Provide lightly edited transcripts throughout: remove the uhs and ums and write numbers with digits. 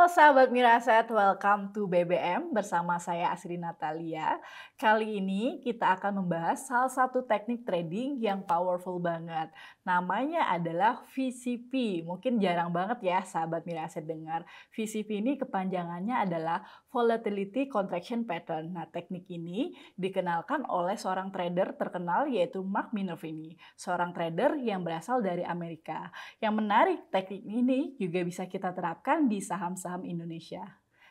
Sahabat Miraset, welcome to BBM bersama saya Asri Natalia. Kali ini kita akan membahas salah satu teknik trading yang powerful banget. Namanya adalah VCP. Mungkin jarang banget ya sahabat Miraset dengar. VCP ini kepanjangannya adalah Volatility Contraction Pattern. Nah, teknik ini dikenalkan oleh seorang trader terkenal yaitu Mark Minervini, seorang trader yang berasal dari Amerika. Yang menarik, teknik ini juga bisa kita terapkan di saham-saham Indonesia.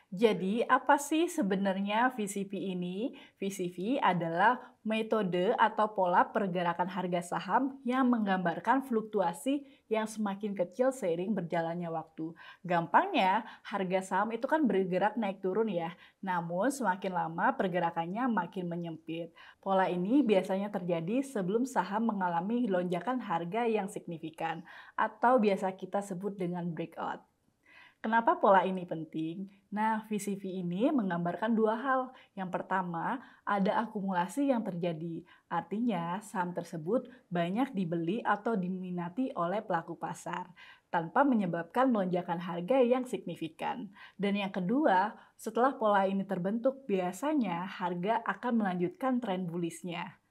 Jadi, apa sih sebenarnya VCP ini? VCP adalah metode atau pola pergerakan harga saham yang menggambarkan fluktuasi yang semakin kecil seiring berjalannya waktu. Gampangnya, harga saham itu kan bergerak naik turun ya. Namun, semakin lama pergerakannya makin menyempit. Pola ini biasanya terjadi sebelum saham mengalami lonjakan harga yang signifikan atau biasa kita sebut dengan breakout. Kenapa pola ini penting? Nah, VCV ini menggambarkan dua hal. Yang pertama, ada akumulasi yang terjadi. Artinya, saham tersebut banyak dibeli atau diminati oleh pelaku pasar tanpa menyebabkan lonjakan harga yang signifikan. Dan yang kedua, setelah pola ini terbentuk, biasanya harga akan melanjutkan tren bullishnya.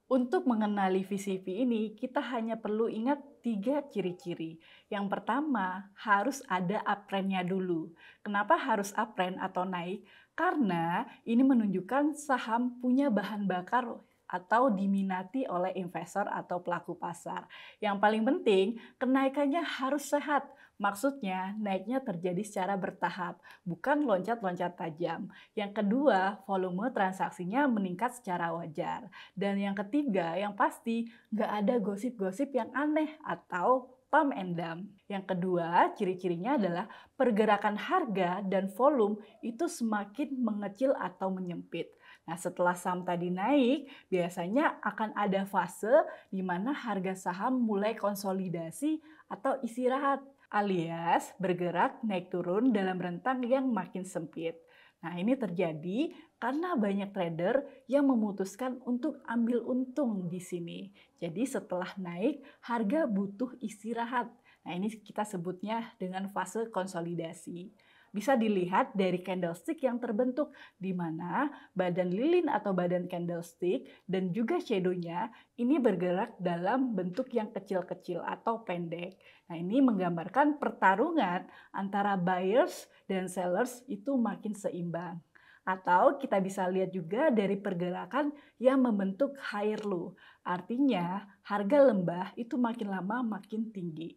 Untuk mengenali VCP ini, kita hanya perlu ingat 3 ciri-ciri. Yang pertama, harus ada uptrend-nya dulu. Kenapa harus uptrend atau naik? Karena ini menunjukkan saham punya bahan bakar atau diminati oleh investor atau pelaku pasar. Yang paling penting, kenaikannya harus sehat. Maksudnya, naiknya terjadi secara bertahap, bukan loncat-loncat tajam. Yang kedua, volume transaksinya meningkat secara wajar. Dan yang ketiga, yang pasti nggak ada gosip-gosip yang aneh atau pump and dump. Yang kedua, ciri-cirinya adalah pergerakan harga dan volume itu semakin mengecil atau menyempit. Nah, setelah saham tadi naik, biasanya akan ada fase di mana harga saham mulai konsolidasi atau istirahat, alias bergerak naik turun dalam rentang yang makin sempit. Nah, ini terjadi karena banyak trader yang memutuskan untuk ambil untung di sini. Jadi setelah naik, harga butuh istirahat. Nah, ini kita sebutnya dengan fase konsolidasi. Bisa dilihat dari candlestick yang terbentuk, di mana badan lilin atau badan candlestick dan juga shadow-nya ini bergerak dalam bentuk yang kecil-kecil atau pendek. Nah, ini menggambarkan pertarungan antara buyers dan sellers itu makin seimbang. Atau kita bisa lihat juga dari pergerakan yang membentuk higher low. Artinya, harga lembah itu makin lama makin tinggi.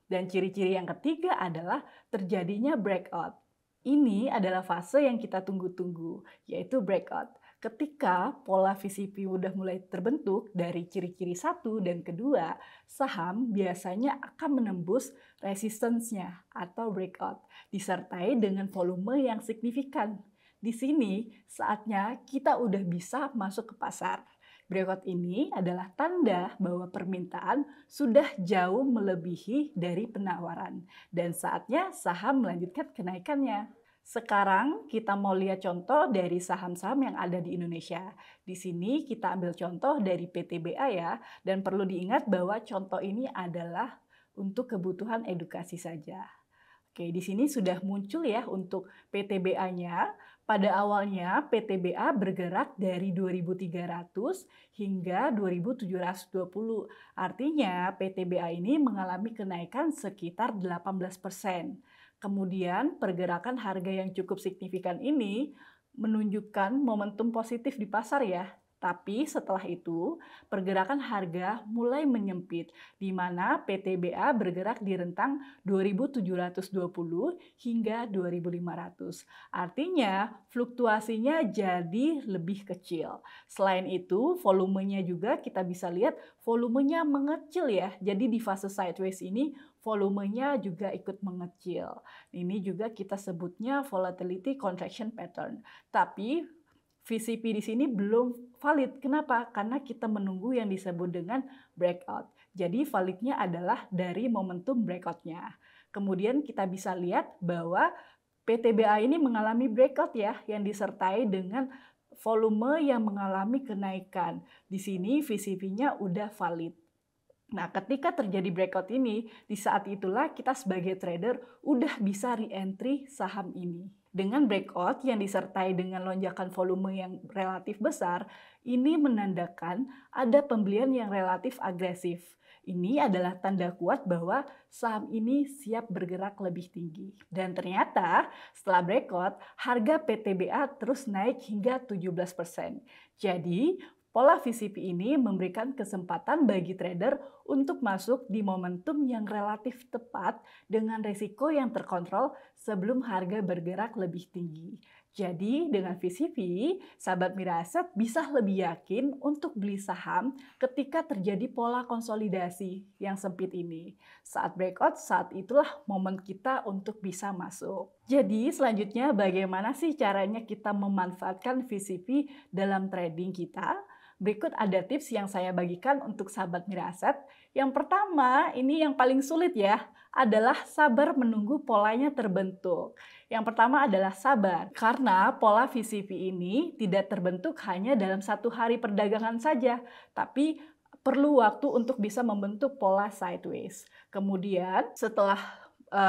Dan ciri-ciri yang ketiga adalah terjadinya breakout. Ini adalah fase yang kita tunggu-tunggu, yaitu breakout. Ketika pola VCP udah mulai terbentuk dari ciri-ciri satu dan kedua, saham biasanya akan menembus resistance-nya atau breakout, disertai dengan volume yang signifikan. Di sini saatnya kita udah bisa masuk ke pasar. Breakout ini adalah tanda bahwa permintaan sudah jauh melebihi dari penawaran dan saatnya saham melanjutkan kenaikannya. Sekarang kita mau lihat contoh dari saham-saham yang ada di Indonesia. Di sini kita ambil contoh dari PTBA ya, dan perlu diingat bahwa contoh ini adalah untuk kebutuhan edukasi saja. Oke, di sini sudah muncul ya untuk PTBA-nya. Pada awalnya PTBA bergerak dari 2.300 hingga 2.720. Artinya PTBA ini mengalami kenaikan sekitar 18%. Kemudian pergerakan harga yang cukup signifikan ini menunjukkan momentum positif di pasar ya. Tapi setelah itu, pergerakan harga mulai menyempit, di mana PTBA bergerak di rentang 2.720 hingga 2.500. Artinya, fluktuasinya jadi lebih kecil. Selain itu, volumenya juga kita bisa lihat volumenya mengecil ya. Jadi di fase sideways ini, volumenya juga ikut mengecil. Ini juga kita sebutnya volatility contraction pattern. Tapi VCP di sini belum valid. Kenapa? Karena kita menunggu yang disebut dengan breakout. Jadi validnya adalah dari momentum breakout-nya. Kemudian kita bisa lihat bahwa PTBA ini mengalami breakout ya, yang disertai dengan volume yang mengalami kenaikan. Di sini VCP-nya udah valid. Nah, ketika terjadi breakout ini, di saat itulah kita sebagai trader udah bisa re-entry saham ini. Dengan breakout yang disertai dengan lonjakan volume yang relatif besar, ini menandakan ada pembelian yang relatif agresif. Ini adalah tanda kuat bahwa saham ini siap bergerak lebih tinggi. Dan ternyata setelah breakout, harga PTBA terus naik hingga 17%. Jadi, pola VCP ini memberikan kesempatan bagi trader untuk masuk di momentum yang relatif tepat dengan risiko yang terkontrol sebelum harga bergerak lebih tinggi. Jadi dengan VCP, sahabat Miraset bisa lebih yakin untuk beli saham ketika terjadi pola konsolidasi yang sempit ini. Saat breakout, saat itulah momen kita untuk bisa masuk. Jadi selanjutnya bagaimana sih caranya kita memanfaatkan VCP dalam trading kita? Berikut ada tips yang saya bagikan untuk sahabat Miraset. Yang pertama, ini yang paling sulit ya, adalah sabar menunggu polanya terbentuk. Yang pertama adalah sabar, karena pola VCP ini tidak terbentuk hanya dalam satu hari perdagangan saja, tapi perlu waktu untuk bisa membentuk pola sideways. Kemudian setelah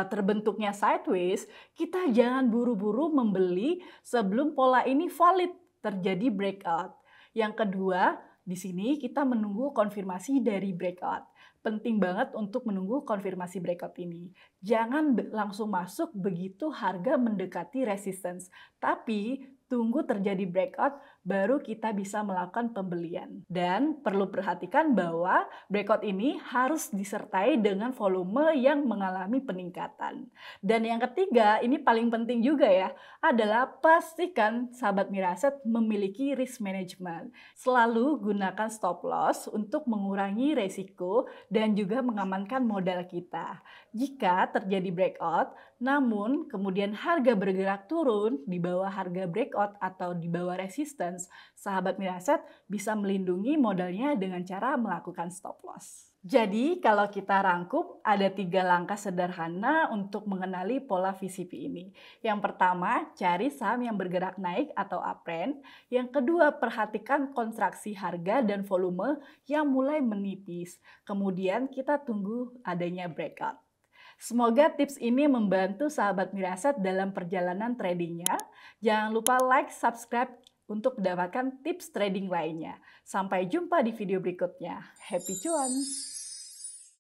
terbentuknya sideways, kita jangan buru-buru membeli sebelum pola ini valid terjadi breakout. Yang kedua, di sini kita menunggu konfirmasi dari breakout. Penting banget untuk menunggu konfirmasi breakout ini. Jangan langsung masuk begitu harga mendekati resistance, tapi tunggu terjadi breakout baru kita bisa melakukan pembelian. Dan perlu perhatikan bahwa breakout ini harus disertai dengan volume yang mengalami peningkatan. Dan yang ketiga, ini paling penting juga ya, adalah pastikan sahabat Miraset memiliki risk management. Selalu gunakan stop loss untuk mengurangi resiko dan juga mengamankan modal kita. Jika terjadi breakout, namun kemudian harga bergerak turun di bawah harga breakout atau di bawah resistance, sahabat Miraset bisa melindungi modalnya dengan cara melakukan stop loss. Jadi kalau kita rangkum, ada 3 langkah sederhana untuk mengenali pola VCP ini. Yang pertama, cari saham yang bergerak naik atau uptrend. Yang kedua, perhatikan kontraksi harga dan volume yang mulai menipis. Kemudian kita tunggu adanya breakout. Semoga tips ini membantu sahabat Miraset dalam perjalanan tradingnya. Jangan lupa like, subscribe untuk mendapatkan tips trading lainnya. Sampai jumpa di video berikutnya. Happy cuan!